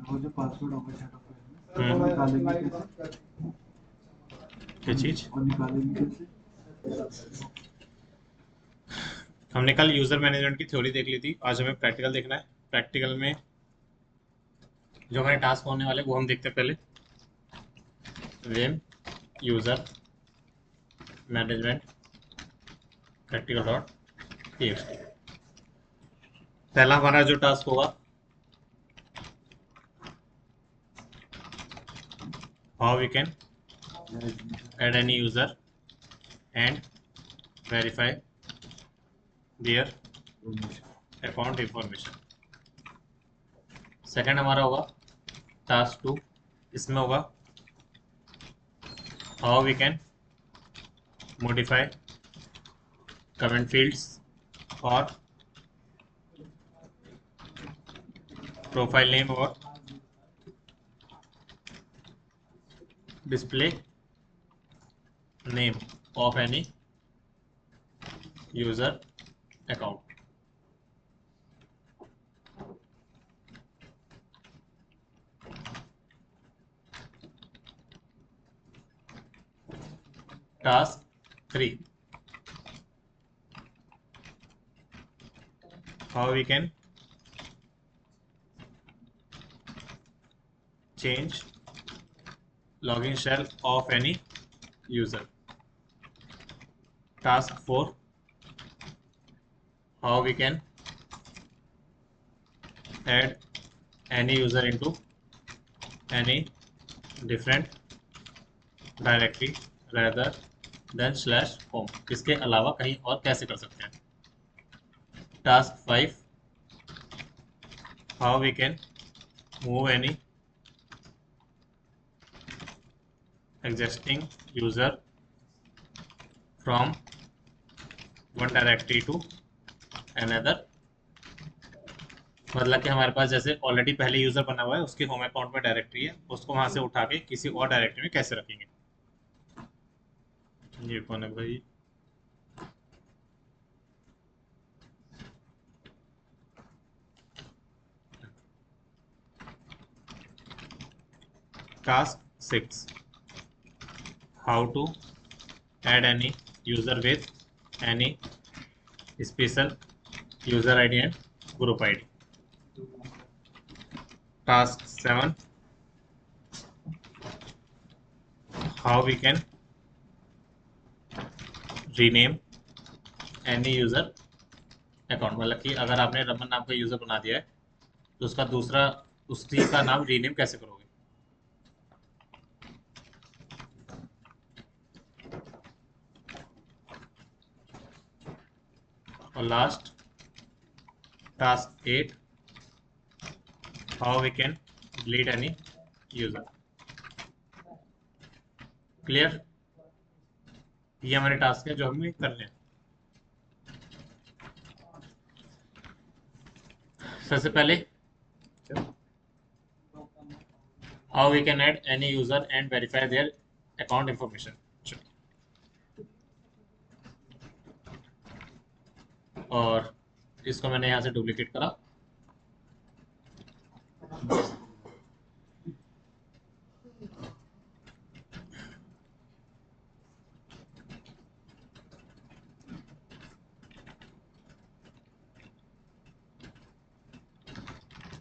वो जो पासवर्ड होगा चैट ऑफ हम्म, वो निकालेंगे कैसे? क्या चीज? और निकालेंगे कैसे? हमने कल यूजर मैनेजमेंट की थ्योरी देख ली थी, आज हमें प्रैक्टिकल देखना है। प्रैक्टिकल में जो हमारे टास्क होने वाले वो हम देखते हैं पहले। Vim user management practical dot TXT. पहला हमारा जो टास्क होगा, how we can add any user and verify their account information। Second हमारा होगा टास्क 2, इसमें होगा how we can modify comment fields और प्रोफाइल नेम और display name of any user account. Task 3, how we can change login shell of any user। Task 4, how we can add any user into any different directory rather than /home। इसके अलावा कहीं और कैसे कर सकते हैं। Task 5, how we can move any existing user from one directory to another। मतलब कि हमारे पास जैसे ऑलरेडी पहले यूजर बना हुआ है, उसके होम अकाउंट में डायरेक्टरी है, उसको वहां से उठा के किसी और डायरेक्टरी में कैसे रखेंगे। ये कौन है भाई? Task 6, how to add any user with any special user ID and group ID। Task 7, how we can rename any user account। मतलब कि अगर आपने रमन नाम का यूजर बना दिया है तो उसका दूसरा उसी का नाम रीनेम कैसे करोगे। और last task 8, how we can delete any user. Clear? ये हमारे टास्क है जो हमें करने हैं। सबसे पहले how we can add any user and verify their account information. और इसको मैंने यहाँ से डुप्लीकेट करा।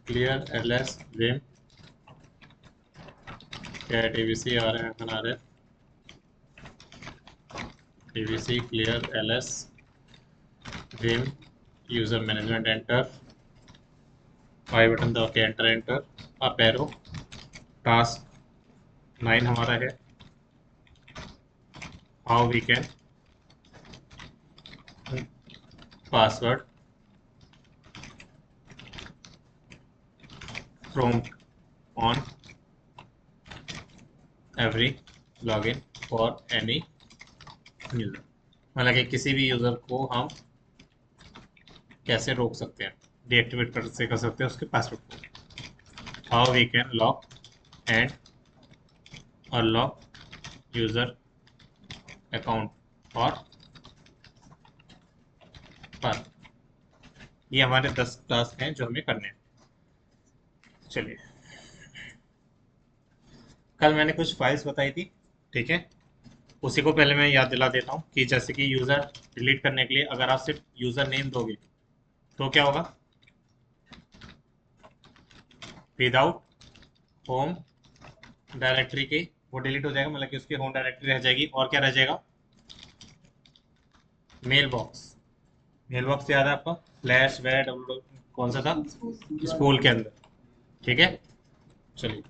क्लियर एलएस वेम क्या टीवीसी आ रहे हैं, बना रहे टीवीसी clear LS vim user management enter, I button दबा के enter enter up arrow. Task 9 हमारा है how we can password prompt on every login for any user। मतलब कि किसी भी यूजर को हम कैसे रोक सकते हैं, डीएक्टिवेट कर सकते हैं उसके पासवर्ड को। How we can lock and और लॉग यूजर अकाउंट और पर। ये हमारे 10 टास्क हैं जो हमें करने हैं। चलिए, कल मैंने कुछ फाइल्स बताई थी, ठीक है, उसी को पहले मैं याद दिला देता हूँ कि जैसे कि यूज़र डिलीट करने के लिए अगर आप सिर्फ यूज़र नेम दोगे तो क्या होगा, विदाउट होम डायरेक्टरी के वो डिलीट हो जाएगा, मतलब कि उसकी होम डायरेक्टरी रह जाएगी। और क्या रह जाएगा, मेल बॉक्स। मेल बॉक्स याद है आपका, फ्लैश वेड कौन सा था, स्पूल के अंदर, ठीक है। चलिए,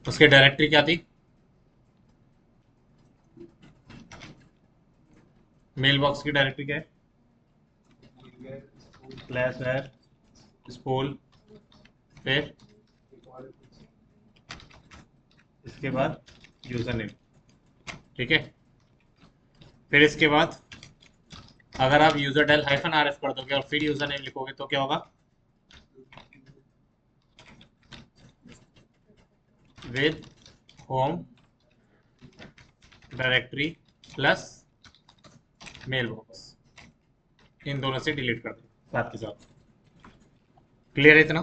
उसकी डायरेक्टरी क्या थी, मेल बॉक्स की डायरेक्टरी क्या है, फ्लैश वेड स्पूल, फिर इसके बाद यूज़र नेम, ठीक है। फिर इसके बाद अगर आप user del hyphen R F कर दोगे और फिर यूजर नेम लिखोगे तो क्या होगा, with home directory plus mailbox, इन दोनों से डिलीट कर दो साथ के साथ। क्लियर है इतना?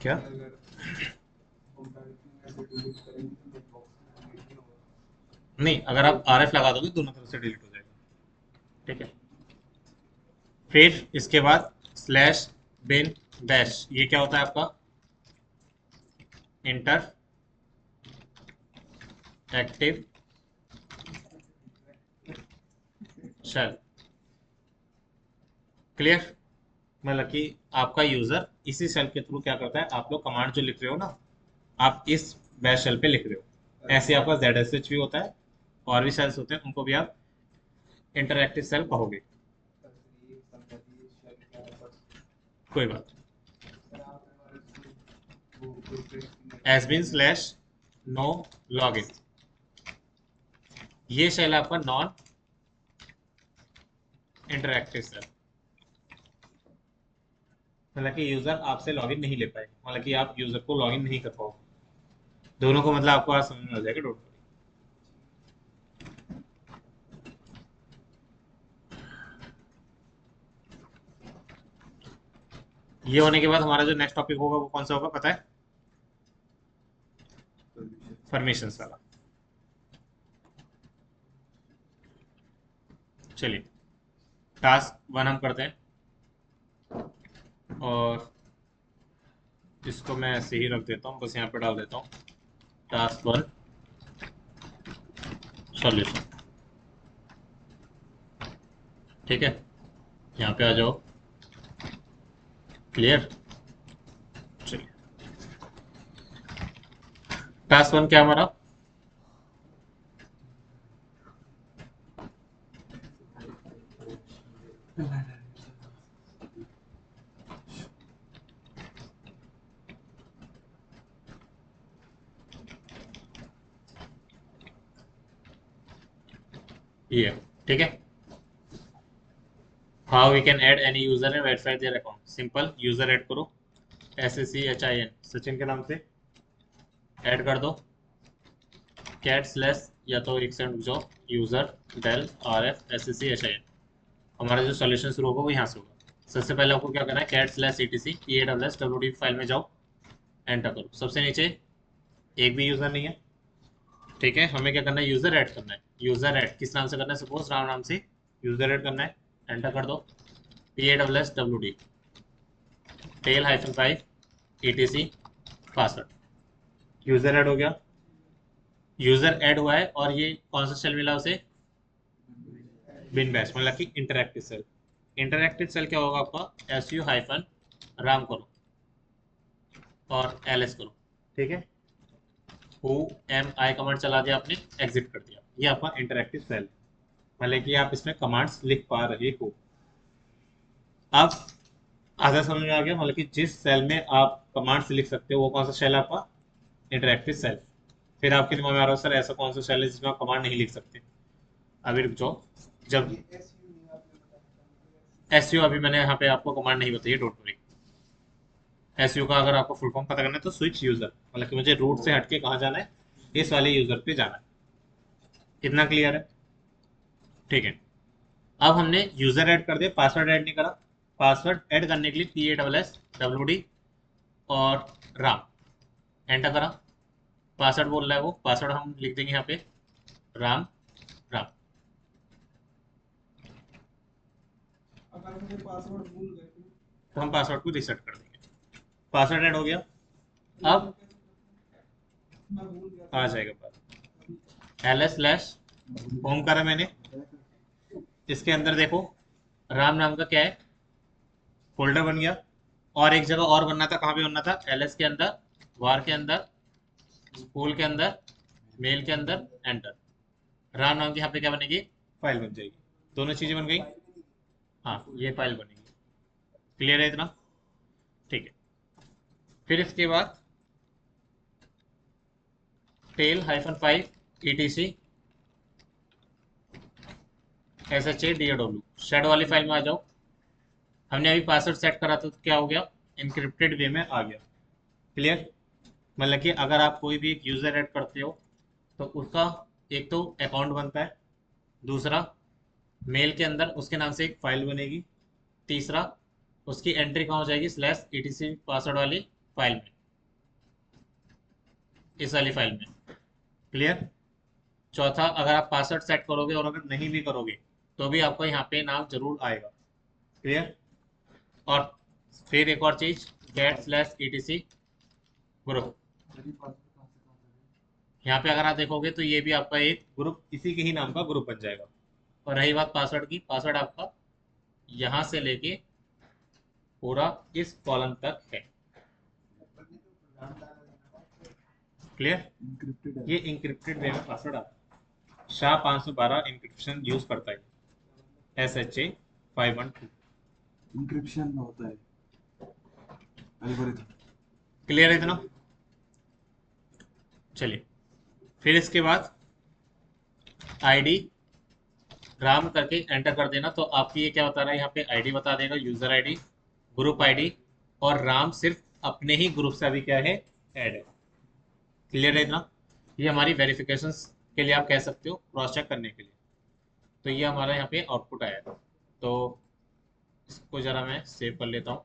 क्या नहीं, अगर आप आर एफ लगा दोगे दोनों तरफ से डिलीट हो जाएगा, ठीक है। फिर इसके बाद स्लैश बिन डैश, ये क्या होता है आपका, इंटर एक्टिव शेल। क्लियर, मतलब कि आपका यूजर इसी शेल के थ्रू क्या करता है, आप लोग कमांड जो लिख रहे हो ना, आप इस बैश शेल पे लिख रहे हो। ऐसे आपका ZSH भी होता है, और भी शेल्स होते हैं, उनको भी आप इंटरएक्टिव शेल कहोगे, कोई बात। S bin slash no login, ये शेल आपका नॉन इंटरएक्टिव शेल, मतलब कि यूजर आपसे लॉगिन नहीं ले पाएगा, मतलब कि आप यूजर को लॉगिन नहीं कर पाओगे। दोनों को मतलब आपको आज समझ में आ जाएगा, डोंट। ये होने के बाद हमारा जो नेक्स्ट टॉपिक होगा वो कौन सा होगा पता है, परमिशंस वाला। चलिए, टास्क 1 हम करते हैं, और इसको मैं ऐसे ही रख देता हूँ, बस यहाँ पे डाल देता हूँ टास्क 1 सॉल्यूशन, ठीक है। यहाँ पे आ जाओ, क्लियर। चलिए, टास्क 1 क्या हमारा, ये, ठीक है। How we can add any user and verify their account, simple, user add करो, SACHIN सचिन के नाम से ऐड कर दो, कैट स्लैश या तो एक सेकंड रुक जाओ, यूजर डेल RF SACHIN, हमारा जो सॉल्यूशन शुरू होगा वो यहाँ से होगा। सबसे पहले आपको क्या करना है, cat slash ETC EAWD file में जाओ, एंटर करो। सबसे नीचे एक भी यूजर नहीं है, ठीक है। हमें क्या करना है, यूजर ऐड करना है। यूजर ऐड किस नाम से करना है, सपोज राम नाम से यूजर ऐड करना है, एंटर कर दो, PAWD tail hyphen 5 ETC password, user add हो गया। यूजर ऐड हुआ है, और ये कौन सा सेल मिला उसे, बिन बैश, मतलब कि इंटरएक्टिव सेल। इंटरएक्टिव सेल क्या होगा आपका, SU हाइफन राम करो और LS करो, ठीक है। WMI कमांड चला दिया आपने, एग्जिट कर दिया, ये आपका इंटरएक्टिव सेल, मतलब कि आप इसमें कमांड्स लिख पा रहे हो। अब आधा समझ में आ गया, मतलब कि जिस सेल में आप कमांड्स लिख सकते हो वो कौन सा सेल है आपका, इंटरएक्टिव सेल। फिर आपके दिमाग में आ रहा है, सर ऐसा कौन सा सेल है जिसमें आप कमांड नहीं लिख सकते, अभी रुक जाओ। जब SU, अभी मैंने यहाँ पे आपको कमांड नहीं बताई, डोंट वरी। एसयू का अगर आपको फुल फॉर्म पता करना है तो स्विच यूजर, मतलब कि मुझे रूट से हटके कहाँ जाना है, इस वाले यूजर पे जाना है। इतना क्लियर है? ठीक है। अब हमने यूजर ऐड कर दिया, पासवर्ड ऐड नहीं करा। पासवर्ड ऐड करने के लिए PASS और राम एंटर करा। पासवर्ड बोल रहा है वो, पासवर्ड हम लिख देंगे यहाँ पे राम राम। अगर मुझे पासवर्ड भूल गए तो हम पासवर्ड को रीसेट कर देंगे। पासवर्ड ऐड हो गया। अब मैं भूल गया आ जाएगा पासवर्ड, ls/होम करा मैंने। इसके अंदर देखो राम नाम का क्या है, फोल्डर बन गया। और एक जगह और बनना था, कहाँ पे बनना था, ls के अंदर, var के अंदर, स्कूल के अंदर, मेल के अंदर, एंटर। राम नाम की यहाँ पे क्या बनेगी, फाइल बन जाएगी। दोनों चीजें बन गई। हाँ, ये फाइल बनेगी। क्लियर है इतना? ठीक है। फिर इसके बाद tail-5 etc SHADOW शेड वाली फाइल में आ जाओ। हमने अभी पासवर्ड सेट करा था तो क्या हो गया, इनक्रिप्टेड वे में आ गया। क्लियर? मतलब कि अगर आप कोई भी एक यूज़र ऐड करते हो तो उसका एक तो अकाउंट बनता है, दूसरा मेल के अंदर उसके नाम से एक फाइल बनेगी, तीसरा उसकी एंट्री कहाँ हो जाएगी, /etc पासवर्ड वाली फाइल में, इस वाली फाइल में। क्लियर? चौथा, अगर आप पासवर्ड सेट करोगे और अगर नहीं भी करोगे तो भी आपको यहाँ पे नाम जरूर आएगा। क्लियर? और फिर एक और चीज, get/etc ग्रुप। मेरी पासवर्ड कहाँ से यहाँ पे अगर आप देखोगे तो ये भी आपका एक ग्रुप, इसी के ही नाम का ग्रुप बन जाएगा। और रही बात पासवर्ड की, पासवर्ड आपका यहाँ से लेके पूरा इस कॉलम तक है। क्लियर? इनक्रिप्टेड है? ये इंक्रिप्टेड वे में पासवर्ड आता है। SHA-512 इंक्रिप्शन यूज करता है, SHA-512। इंक्रिप्शन होता है एल्गोरिथम। क्लियर है इतना? चलिए, फिर इसके बाद आईडी राम करके एंटर कर देना, तो आपकी ये क्या बता रहा है, यहाँ पे आईडी बता देगा, यूजर आईडी, ग्रुप आईडी, और राम सिर्फ अपने ही ग्रुप से अभी क्या है, ऐड है। क्लियर है इतना? ये हमारी वेरिफिकेशन के लिए आप कह सकते हो, क्रॉस चेक करने के लिए। तो ये हमारा यहाँ पे आउटपुट आया था। तो इसको जरा मैं सेव कर लेता हूँ।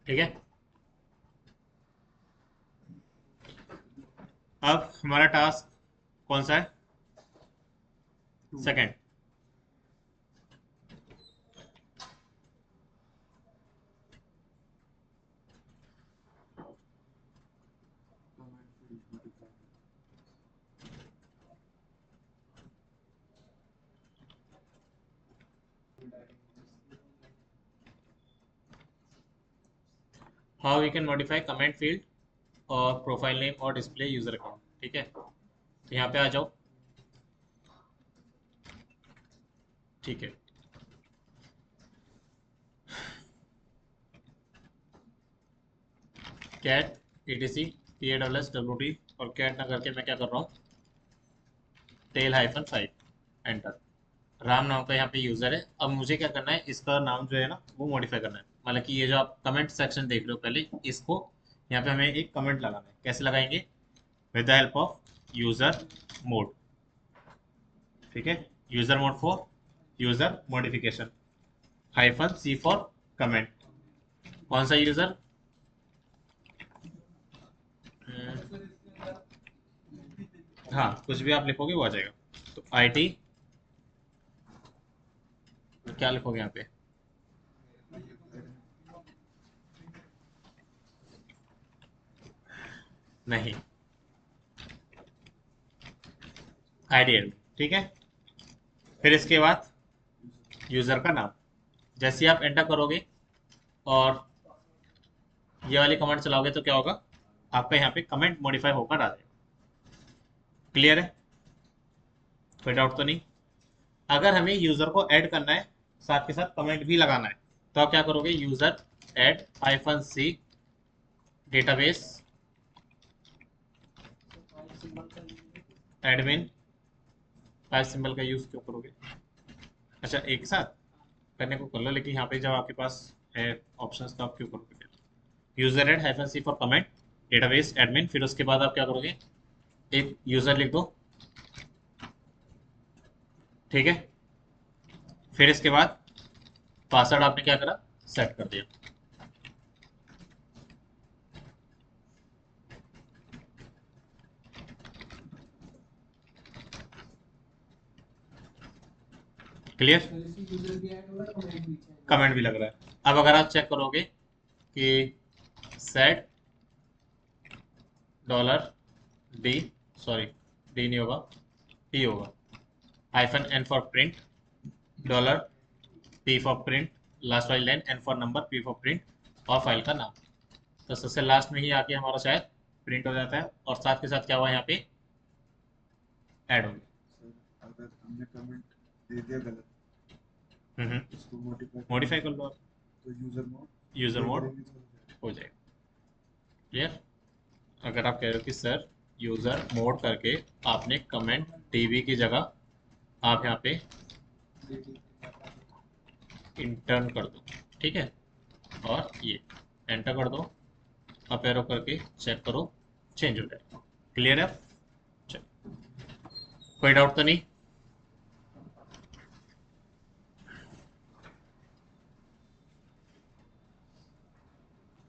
ठीक है, अब हमारा टास्क कौन सा है, second. How we can modify comment field और प्रोफाइल नेम और डिस्प्ले यूजर अकाउंट। ठीक है, तो यहाँ पे आ जाओ। ठीक है, कैट etc PASWD, और कैट ना करके मैं क्या कर रहा हूँ, tail-5 एंटर। राम नाम का यहाँ पे यूजर है। अब मुझे क्या करना है, इसका नाम जो है ना वो मॉडिफाई करना है। मतलब कि ये जो आप कमेंट सेक्शन देख रहे हो, पहले इसको यहाँ पे हमें एक कमेंट लगाना है। कैसे लगाएंगे, with the help of user mode. ठीक है, user mode for user modification, -c for comment. कौन सा यूजर, हाँ कुछ भी आप लिखोगे वो आ जाएगा। तो IT, क्या लिखोगे यहाँ पे, नहीं, ID। ठीक है, फिर इसके बाद यूज़र का नाम, जैसे ही आप एंटर करोगे और ये वाली कमांड चलाओगे तो क्या होगा, आपका यहाँ पे कमेंट मॉडिफाई होकर आ जाएगा। क्लियर है, कोई डाउट तो नहीं। अगर हमें यूज़र को ऐड करना है, साथ के साथ कमेंट भी लगाना है, तो आप क्या करोगे, user add -c database admin, 5 symbol का यूज़ क्यों करोगे? अच्छा, एक साथ करने को कर लो, लेकिन यहाँ पे जब आपके पास है ऑप्शंस तो आप क्यों करोगे फिर? User add -c for comment database admin, फिर उसके बाद आप क्या करोगे, एक यूज़र लिख दो, ठीक है। फिर इसके बाद पासवर्ड आपने क्या करा, सेट कर दिया। क्लियर, यूजर भी ऐड होगा, कमेंट भी चाहिए। कमेंट भी लग रहा है। अब अगर आप चेक करोगे कि सेट $d, सॉरी डी नहीं होगा, टी होगा, -n for print, $p for print, last वाली line n for number, p for print, और फाइल का नाम। तो सबसे लास्ट में ही आके हमारा शायद प्रिंट हो जाता है, और साथ के साथ क्या हुआ यहाँ पे, ऐड हो गया। सर अगर हमने कमेंट दे दिया गलत, उसको मॉडिफाई कर लो आप, तो यूज़र मोड करेंगे तो हो जाएगा। हो जाएगा। क्लियर, अगर आप कह रहे हो कि सर यूज़र मोड करके आपने कमेंट टीवी की जगह आप यहाँ पे इंटर्न कर दो, ठीक है, और ये एंटर कर दो, अप एरो करके चेक करो, चेंज हो जाएगा। क्लियर है, चलो, कोई डाउट तो नहीं।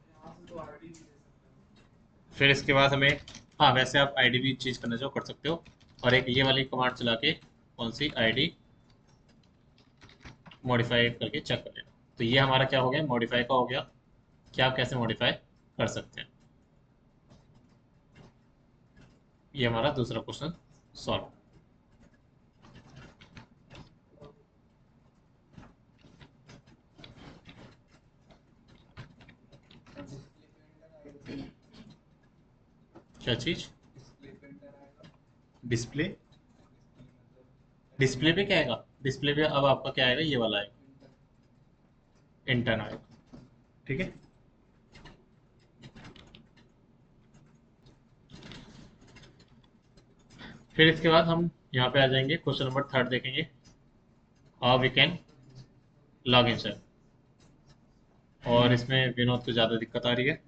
यहाँ से तो आईडी भी दे सकते हो। फिर इसके बाद हमें, हाँ वैसे आप आईडी भी चेंज करना चाहो कर सकते हो, और एक ये वाली कमांड चला के कौन सी आईडी मॉडिफाई करके चेक कर लेना। तो ये हमारा क्या हो गया, मॉडिफाई का हो गया, क्या आप कैसे मॉडिफाई कर सकते हैं। ये हमारा दूसरा क्वेश्चन सॉल्व। क्या चीज, डिस्प्ले पे एंटर आएगा। डिस्प्ले, मतलब डिस्प्ले पे क्या आएगा, डिस्प्ले पे अब आपका क्या आएगा, ये वाला आएगा, इंटर्न आएगा, ठीक है। फिर इसके बाद हम यहाँ पे आ जाएंगे, क्वेश्चन नंबर 3 देखेंगे, how we can log in sir. और इसमें विनोद को ज़्यादा दिक्कत आ रही है,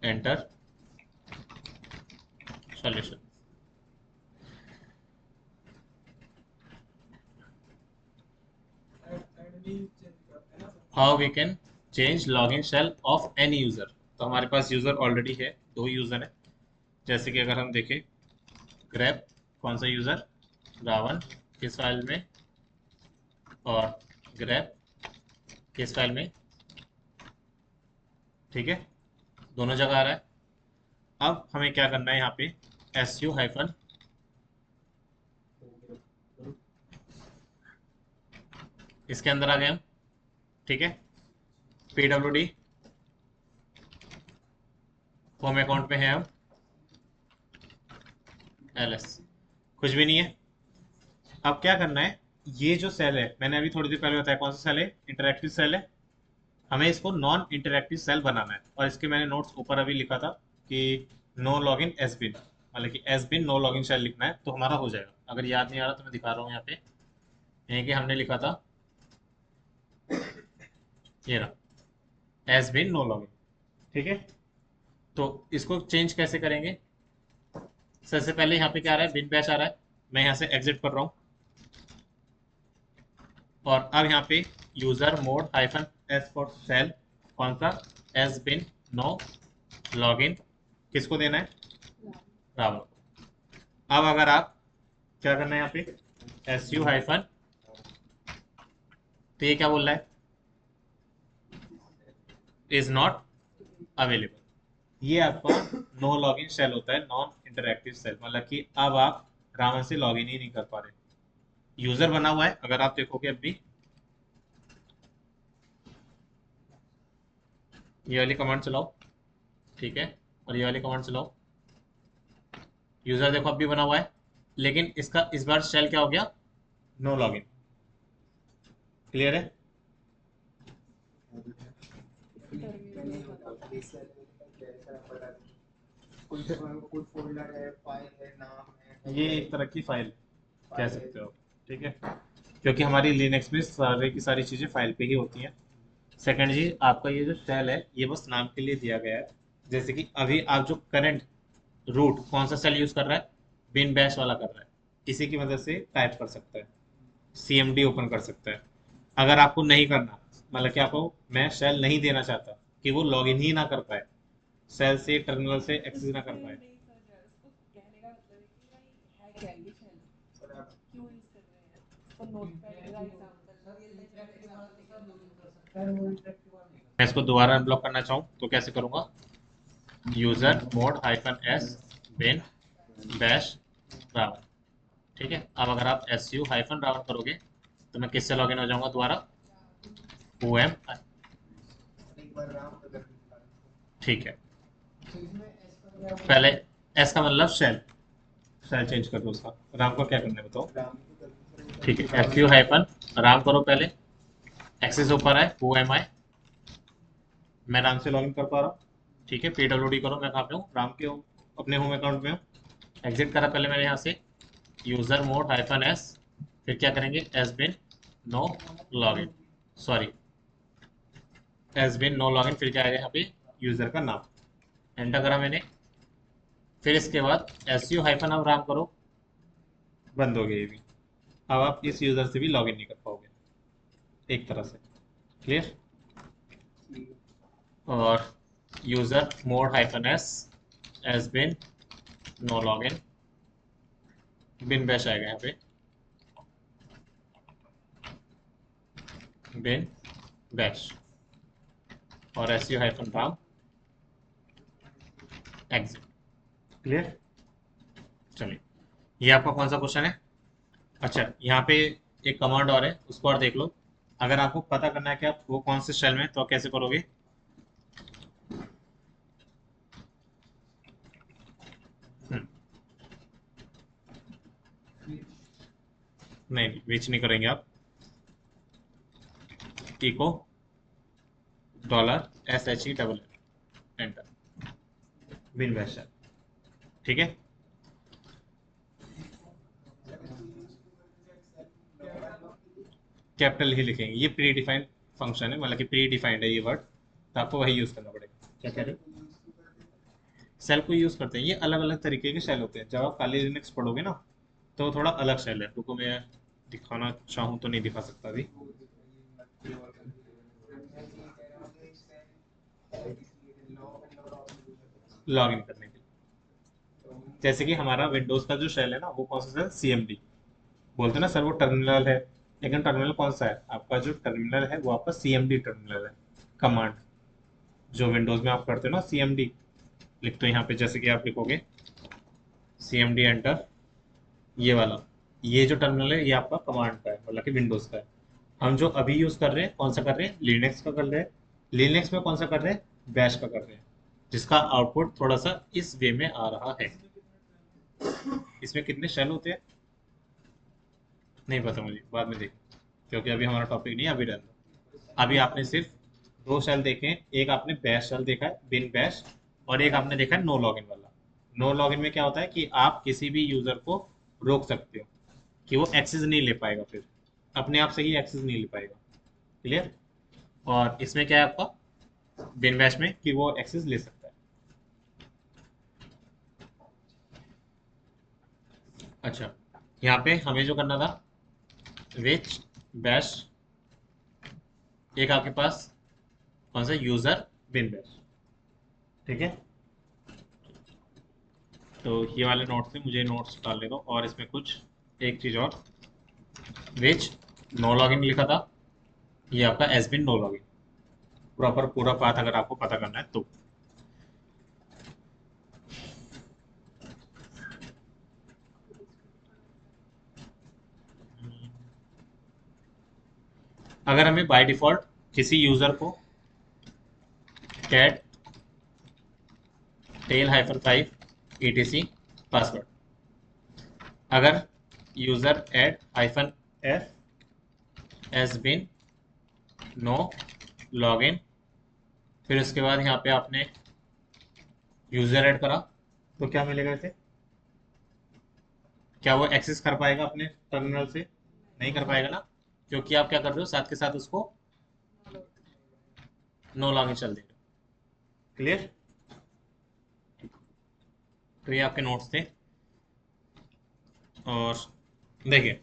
एंटर सॉल्यूशन। ऐड भी चेंज करते हैं ना sir. How we can change login shell of any user. तो हमारे पास यूज़र ऑलरेडी है, 2 यूज़र है। जैसे कि अगर हम देखें, ग्रैब कौन सा यूज़र, रावण किस फाइल में, और ग्रैब किस फाइल में, ठीक है, दोनों जगह आ रहा है। अब हमें क्या करना है, यहाँ पे su हाइफन इसके अंदर आ गए हम, ठीक है, pwd होम अकाउंट में है हम, ls कुछ भी नहीं है। अब क्या करना है, ये जो सेल है, मैंने अभी थोड़ी देर पहले बताया कौन सा सेल है, इंटरैक्टिव सेल है, हमें इसको नॉन इंटरैक्टिव सेल बनाना है। और इसके मैंने नोट्स ऊपर अभी लिखा था कि नो लॉगिन एस बिन, मतलब कि S bin no login cell लिखना है, तो हमारा हो जाएगा। अगर याद नहीं आ रहा तो मैं दिखा रहा हूँ यहाँ पे, यहीं कि हमने लिखा था, ये रहा एस बिन नो लॉगिन, ठीक है। तो इसको चेंज कैसे करेंगे, सबसे पहले यहाँ पे क्या आ रहा है, बिन बैच आ रहा है, मैं यहाँ से एग्जिट कर रहा हूँ, और अब यहाँ पे user mode hyphen S for sale, कौन सा, एस बिन नो लॉगिन, किसको देना है, रावण को। अब अगर आप क्या करना है यहाँ पे, एस यू हाइफन, तो ये क्या बोल रहा है, इज नॉट अवेलेबल, ये आपका नो लॉगिन शेल होता है, नॉन इंटरएक्टिव शेल, मतलब कि अब आप रावण से लॉगिन ही नहीं कर पा रहे। यूजर बना हुआ है, अगर आप देखोगे अभी ये वाली कमांड चलाओ, ठीक है, और ये वाली कमांड चलाओ, यूजर देखो अब भी बना हुआ है, लेकिन इसका इस बार शेल क्या हो गया, नो लॉगिन। क्लियर है? कोई फोल्डर है, फाइल है, नाम है, ये एक तरह की फाइल कह सकते हो, ठीक है, क्योंकि हमारी लिनक्स में सारी की सारी चीज़ें फाइल पे ही होती हैं। सेकंड जी, आपका ये जो शेल है ये बस नाम के लिए दिया गया है। जैसे कि अभी आप जो करंट रूट कौन सा शेल यूज़ कर रहा है, बिन बैश वाला कर रहा है, इसी की मदद से टाइप कर सकता है, सीएमडी ओपन कर सकता है। अगर आपको नहीं करना, मतलब कि आपको मैं शेल नहीं देना चाहता कि वो लॉगिन ही ना कर पाए, सेल से टर्मिनल से एक्सेस ना कर पाए, मैं इसको दोबारा अनब्लॉक करना चाहूँ तो कैसे करूँगा, user mode hyphen S bin bash Ravan, ठीक है। अब अगर आप एस यू हाइफन रावण करोगे तो मैं किससे लॉगिन हो जाऊंगा दोबारा, ओ एम, एक बार राम का कर दिया। ठीक है। तो इसमें एस का क्या होगा? पहले एस का मतलब शेल, शेल चेंज कर दो उसका, राम को क्या करना है बताओ, राम को कर दिया। ठीक है, एस यू हाइफन राम करो पहले, एक्सेस ऊपर है ओ एम आई, मैं राम से लॉगिन कर पा रहा हूँ, ठीक है, पीडब्ल्यूडी करो, मैं कहाँ पे हूँ, राम के हूँ, अपने होम अकाउंट में हूँ, एग्जिट करा पहले मैंने यहाँ से, यूजर मोड हाइफन एस, फिर क्या करेंगे, S bin no login, sorry S bin no login, फिर क्या आएगा यहाँ पे, यूजर का नाम, एंटर करा मैंने, फिर इसके बाद एस यू हाइफन अब राम करो, बंद हो गया ये भी। अब आप इस यूजर से भी लॉगिन नहीं कर पाओगे एक तरह से, क्लियर। और user mode hyphen S S bin no login, bin bash आएगा यहाँ पे, बिन बैश, और S U hyphen Ram exit, clear. चलिए, ये आपका कौन सा क्वेश्चन है। अच्छा, यहाँ पे एक कमांड और है, उसको और देख लो। अगर आपको पता करना है कि आप वो कौन से शेल में, तो आप कैसे करोगे, नहीं रीच नहीं करेंगे आप, echo dollar S H E double enter, bin bash, ठीक है। कैपिटल ही लिखेंगे, ये प्री डिफाइंड फंक्शन है, मतलब कि प्री डिफाइंड है ये वर्ड, तो आपको वही यूज़ करना पड़ेगा। क्या कह रहे हो, सेल को यूज़ करते हैं, ये अलग अलग तरीके के शेल होते हैं, जब आप काली लिनक्स पढ़ोगे ना तो थोड़ा अलग शेल है, रुको मैं दिखाना चाहूँ तो नहीं दिखा सकता अभी, लॉग इन करने के लिए। जैसे कि हमारा विंडोज़ का जो शेल है ना, वो कौन सा शेल, सी एम डी बोलते हैं ना सर, वो टर्मिनल है, लेकिन टर्मिनल कौन सा है आपका, जो टर्मिनल है वो आपका सी एम डी टर्मिनल है, कमांड जो विंडोज़ में आप करते हो ना, सी एम डी लिखते हो यहाँ पे, जैसे कि आप लिखोगे सी एम डी एंटर, ये वाला, ये जो टर्मिनल है ये आपका कमांड का है, मतलब कि विंडोज़ का है। हम जो अभी यूज़ कर रहे हैं कौन सा कर रहे हैं, लिनक्स का कर रहे हैं, लिनक्स में कौन सा कर रहे हैं, बैश का कर रहे हैं, जिसका आउटपुट थोड़ा सा इस वे में आ रहा है। इसमें कितने शेल होते हैं नहीं पता मुझे, बाद में देखें, क्योंकि अभी हमारा टॉपिक नहीं है अभी रहना। अभी आपने सिर्फ दो शेल देखे हैं, एक आपने बैश शेल देखा है बिन बैश, और एक आपने देखा है नो लॉगिन वाला। नो लॉगिन में क्या होता है कि आप किसी भी यूजर को रोक सकते हो कि वो एक्सेस नहीं ले पाएगा, फिर अपने आप से ही एक्सेस नहीं ले पाएगा, क्लियर। और इसमें क्या है आपका बिन बैश में कि वो एक्सेस ले सकता है। अच्छा, यहाँ पे हमें जो करना था, विच बैश, एक आपके पास कौन सा, यूजर बिन बैश, ठीक है। तो ये वाले नोट्स में मुझे नोट्स डालने दो, और इसमें कुछ एक चीज़ और, विच नो लॉगिन लिखा था, ये आपका S bin no login, proper पूरा पाथ अगर आपको पता करना है तो। अगर हमें बाय डिफॉल्ट किसी यूज़र को कैट टेल -5 etc पासवर्ड, अगर यूज़र ऐड -f एज बिन नो लॉगिन, फिर उसके बाद यहाँ पे आपने यूज़र ऐड करा, तो क्या मिलेगा इसे? क्या वो एक्सेस कर पाएगा अपने टर्मिनल से? नहीं कर पाएगा ना, क्योंकि आप क्या कर रहे हो, साथ के साथ उसको नो लॉगिन चल देगा। क्लियर? तो ये आपके नोट्स थे, और देखिए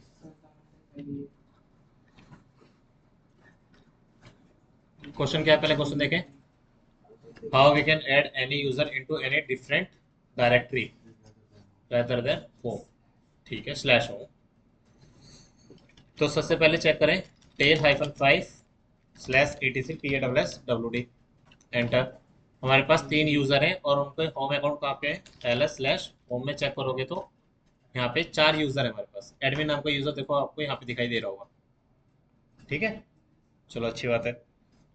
क्वेश्चन क्या है, पहले क्वेश्चन देखें। How we can add any user into any different directory rather than home, ठीक है, स्लैश होम। तो सबसे पहले चेक करें टेल -5/etc/PAWSWD, एंटर। हमारे पास 3 यूजर हैं और उनके होम अकाउंट कहाँ पे है, ls/होम में चेक करोगे तो यहाँ पे 4 यूजर है हमारे पास। एडमिन नाम का यूजर देखो आपको यहाँ पे दिखाई दे रहा होगा, ठीक है, चलो अच्छी बात है।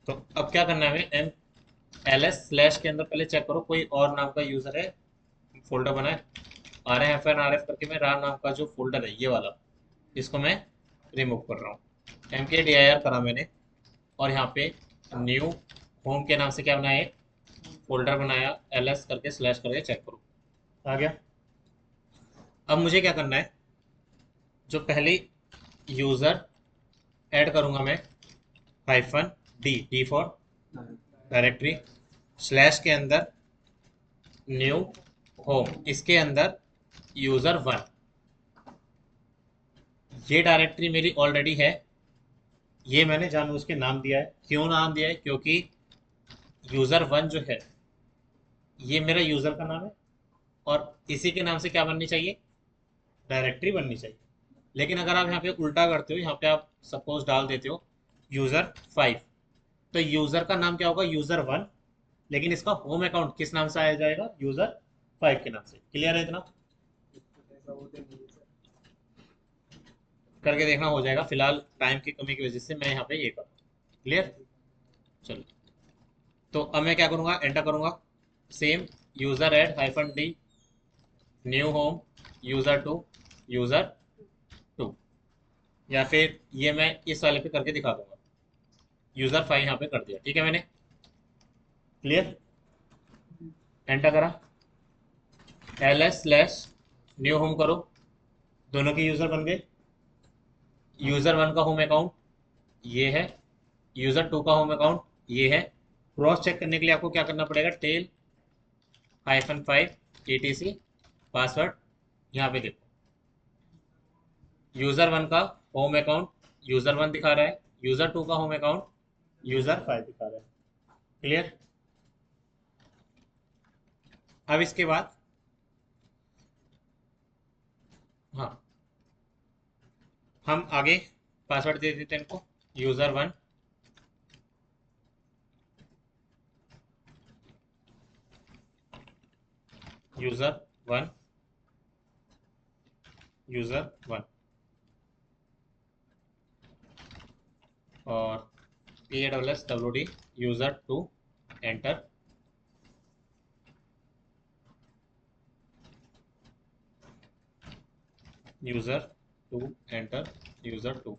तो अब क्या करना है हमें, ls/ के अंदर पहले चेक करो कोई और नाम का यूजर है, फोल्डर बनाए, RFNRF करके मैं राम नाम का जो फोल्डर है ये वाला, इसको मैं रिमूव कर रहा हूँ। mkdir करा मैंने, और यहाँ पे न्यू होम के नाम से क्या बनाया, एक फोल्डर बनाया, ls करके स्लैश करके चेक करो, आ गया। अब मुझे क्या करना है, जो पहली यूज़र ऐड करूँगा मैं, -d फॉर डायरेक्टरी, स्लैश के अंदर न्यू होम, इसके अंदर user1, ये डायरेक्टरी मेरी ऑलरेडी है, ये मैंने जानबूझ के नाम दिया है। क्यों नाम दिया है, क्योंकि user1 जो है ये मेरा यूज़र का नाम है, और इसी के नाम से क्या बननी चाहिए, डायरेक्टरी बननी चाहिए। लेकिन अगर आप यहाँ पे उल्टा करते हो, यहाँ पे आप सपोज डाल देते हो user5, तो यूज़र का नाम क्या होगा, user1, लेकिन इसका होम अकाउंट किस नाम से आया जाएगा, user5 के नाम से। क्लियर है इतना? करके देखना हो जाएगा, फिलहाल टाइम की कमी की वजह से मैं यहाँ पे ये कर। क्लियर? चलो, तो अब मैं क्या करूँगा, एंटर करूँगा, same user add -d new home user2 user2, या फिर ये मैं इस वाले पे करके दिखा दूंगा, user5 यहाँ पे कर दिया, ठीक है मैंने। क्लियर? एंटर करा, ls/न्यू होम करो, दोनों के यूज़र बन गए। user1 का होम अकाउंट ये है, user2 का होम अकाउंट ये है। क्रॉस चेक करने के लिए आपको क्या करना पड़ेगा, टेल -5 etc पासवर्ड, यहाँ पे देखो user1 का होम अकाउंट user1 दिखा रहा है, user2 का होम अकाउंट user5 दिखा रहा है। क्लियर? अब इसके बाद हाँ, हम आगे पासवर्ड दे देते हैं इनको, user1 user1 user1, और PAWSWD user2, enter. user2 enter, user2,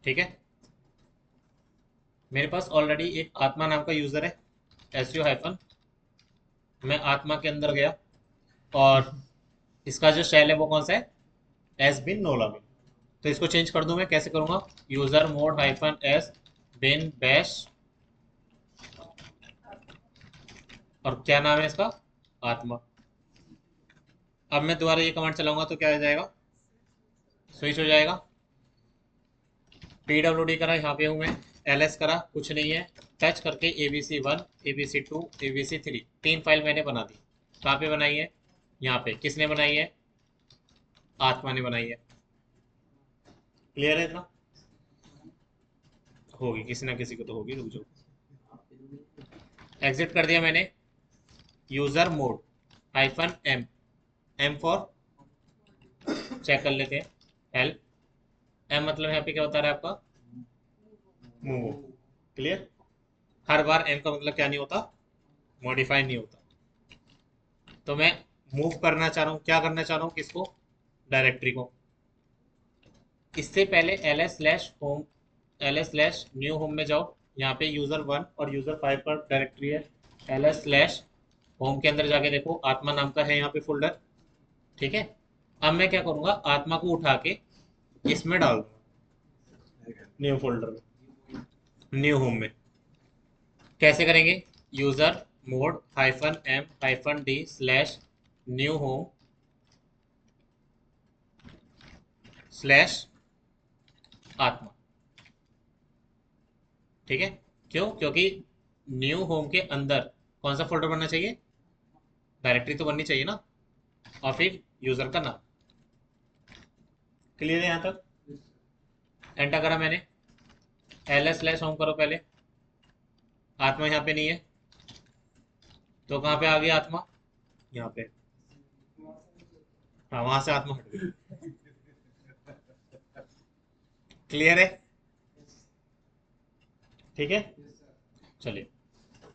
ठीक है। मेरे पास ऑलरेडी एक आत्मा नाम का यूजर है, su-, मैं आत्मा के अंदर गया, और इसका जो शेल है वो कौन सा है, एस बिन नो लॉगिन। तो इसको चेंज कर दूं, मैं कैसे करूंगा, user mod -s bin bash, और क्या नाम है इसका, आत्मा। अब मैं दोबारा ये कमांड चलाऊंगा तो क्या आ जाएगा, स्विच हो जाएगा। pwd करा, यहाँ पे हूँ मैं, ls करा, कुछ नहीं है, टच करके abc1 abc2 abc3 3 फाइल मैंने बना दी। कहाँ पे बनाई है, यहाँ पे। किसने बनाई है, आत्मा ने बनाई है। क्लियर है इतना? होगी, किसी ना किसी को तो होगी, रुक जाओ। एग्जिट कर दिया मैंने, user mod -m, m for check कर लेते हैं, हेल्प, एम मतलब यहाँ पे क्या बता रहा है आपका, मूव। क्लियर। हर बार एम का मतलब क्या नहीं होता, मॉडिफाई नहीं होता। तो मैं मूव करना चाह रहा हूँ, क्या करना चाह रहा हूँ किसको, डायरेक्टरी को। इससे पहले ls slash home, ls slash new home में जाओ, यहाँ पे यूजर 1 और यूजर 5 पर डायरेक्टरी है। ls स्लैश होम के अंदर जाके देखो, आत्मा नाम का है यहाँ पे फोल्डर। ठीक है। अब मैं क्या करूँगा, आत्मा को उठा के इसमें डाल दूंगा, न्यू फोल्डर में, न्यू होम में। कैसे करेंगे, user mode -m-d slash new home slash आत्मा। ठीक है। क्यों, क्योंकि न्यू होम के अंदर कौन सा फोल्डर बनना चाहिए, डायरेक्टरी तो बननी चाहिए ना, और फिर यूजर का नाम। क्लियर है यहाँ तक। एंटर करा मैंने, ls स्लैश होम करो पहले, आत्मा यहाँ पे नहीं है, तो कहाँ पे आ गया आत्मा, यहाँ पे। हाँ, वहां से आत्मा हट गई। क्लियर है। ठीक है। चलिए,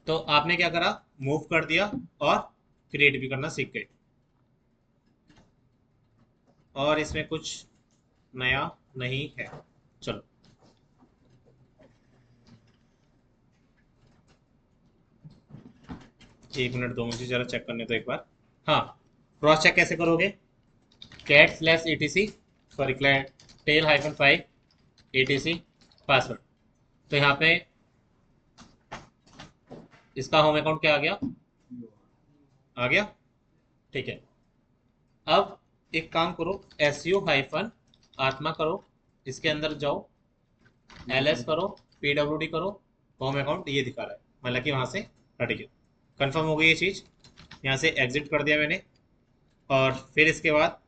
तो आपने क्या करा, मूव कर दिया और क्रिएट भी करना सीख गए, और इसमें कुछ नया नहीं है। चलो, एक मिनट दो, मुझे जरा चेक करने दो एक बार। हाँ, क्रॉस चेक कैसे करोगे, cat slash ETC, sorry tail -5 ETC password. तो यहाँ पे इसका होम अकाउंट क्या आ गया, आ गया। ठीक है। अब एक काम करो, su हाइफन आत्मा करो, इसके अंदर जाओ, ls करो, pwd करो, होम अकाउंट ये दिखा रहा है, मतलब कि वहां से हट गया। कंफर्म हो गई ये चीज़, यहाँ से एग्जिट कर दिया मैंने। और फिर इसके बाद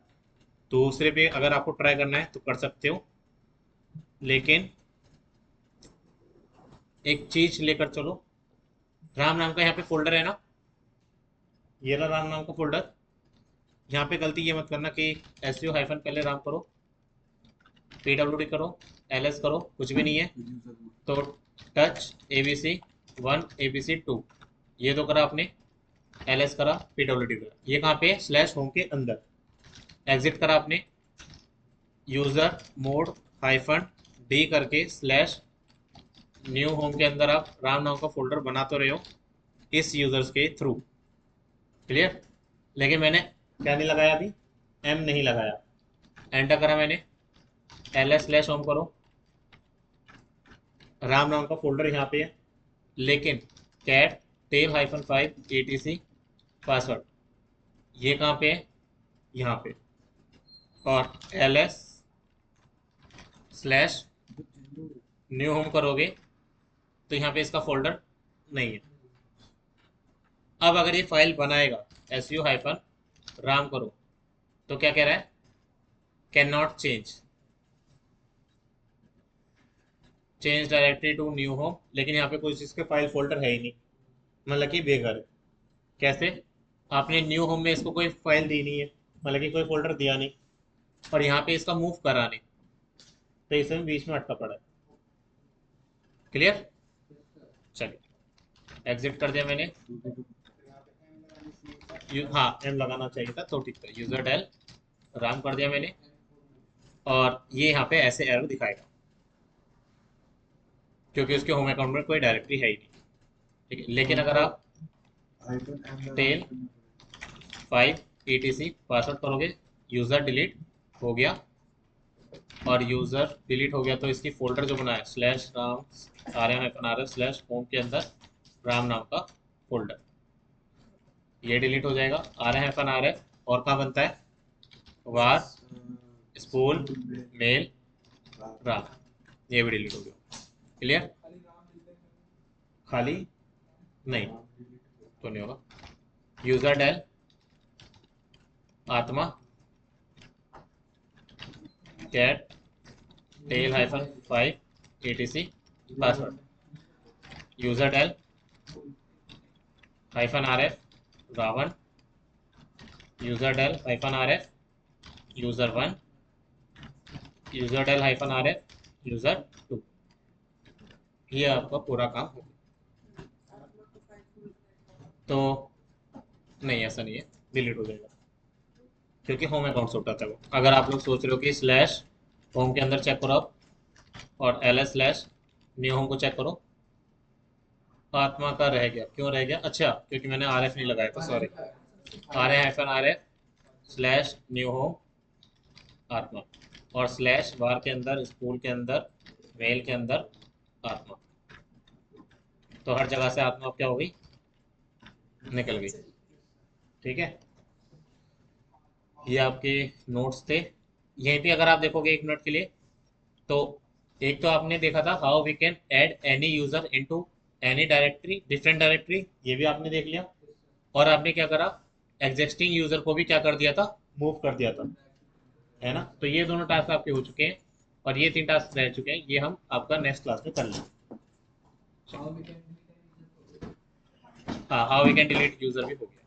दूसरे पे अगर आपको ट्राई करना है तो कर सकते हो, लेकिन एक चीज लेकर चलो, राम नाम का यहाँ पे फोल्डर है ना, ये रहा राम नाम का फोल्डर। यहाँ पे गलती ये मत करना कि su हाइफन पहले राम करो, pwd करो, ls करो, कुछ भी नहीं है। तो टच abc 1 abc 2 ये तो करा आपने, ls करा, pwd करा, ये कहाँ पे स्लैश होम के अंदर। एग्जिट करा आपने, यूजर मोड -d करके स्लैश न्यू होम के अंदर आप राम नाम का फोल्डर बना तो रहे हो इस यूजर्स के थ्रू। क्लियर। लेकिन मैंने क्या नहीं लगाया अभी, एम नहीं लगाया। एंटर करा मैंने, ls स्लैश होम करो, राम नाम का फोल्डर यहाँ पे है, लेकिन कैट टेल -5 एटीसी पासवर्ड ये कहाँ पे है, यहाँ पे। और ls स्लैश न्यू होम करोगे तो यहाँ पे इसका फोल्डर नहीं है। अब अगर ये फाइल बनाएगा, su हाइफन राम करो, तो क्या कह रहा है, can not change directory to new home, लेकिन यहाँ पे कोई चीज़ के फाइल फोल्डर है ही नहीं, मतलब कि बेघर है। कैसे, आपने न्यू होम में इसको कोई फाइल दी नहीं है, मतलब कि कोई फोल्डर दिया नहीं, और यहाँ पे इसका मूव करा नहीं, तो इसमें बीच में अटका पड़ा है। क्लियर। चलिए, एग्जिट कर दिया मैंने। हाँ, एम लगाना चाहिए था, तो ठीक है, यूजर डेल राम कर दिया मैंने, और ये यहाँ पे ऐसे एरर दिखाएगा क्योंकि उसके होम अकाउंट में कोई डायरेक्टरी है ही नहीं। ठीक है। लेकिन अगर आप टेल 5 etc पासवर्ड करोगे, यूज़र डिलीट हो गया, और यूज़र डिलीट हो गया तो इसकी फोल्डर जो बना है slash Ram rm-r slash home के अंदर राम नाम का फोल्डर, ये डिलीट हो जाएगा। rm-r और कहाँ बनता है, वार स्पूल मेल राम, ये भी डिलीट हो गया। क्लियर। खाली नहीं तो नहीं होगा, user del Atma cat tail -5 etc password, user del -rf Ravan, user del -rf user 1, user del hyphen R F user 2, ये आपका पूरा काम हो गया। तो नहीं, ऐसा नहीं है, डिलीट हो जाएगा क्योंकि होम अकाउंट से उठाता है वो। अगर आप लोग सोच रहे हो कि स्लैश होम के अंदर चेक करो आप, और L S slash new home को चेक करो, आत्मा का रह गया। क्यों रह गया? अच्छा, क्योंकि मैंने आर एफ नहीं लगाया था, sorry. R A hyphen R F slash new home Atma, और स्लैश वार के अंदर, स्कूल के अंदर, मेल के अंदर आत्मा। तो हर जगह से आत्मा क्या हो गई? निकल गई। ठीक है, ये आपके नोट्स थे। यहीं पे अगर आप देखोगे 1 मिनट के लिए, तो एक तो आपने देखा था how we can add any user into any directory, different directory, ये भी आपने देख लिया। और आपने क्या करा? एग्जिस्टिंग यूजर को भी क्या कर दिया था? मूव कर दिया था, है ना? तो ये दोनों टास्क आपके हो चुके हैं, और ये 3 टास्क रह चुके हैं, ये हम आपका नेक्स्ट क्लास में कर लेंगे। हाँ, how we can delete user भी हो गया।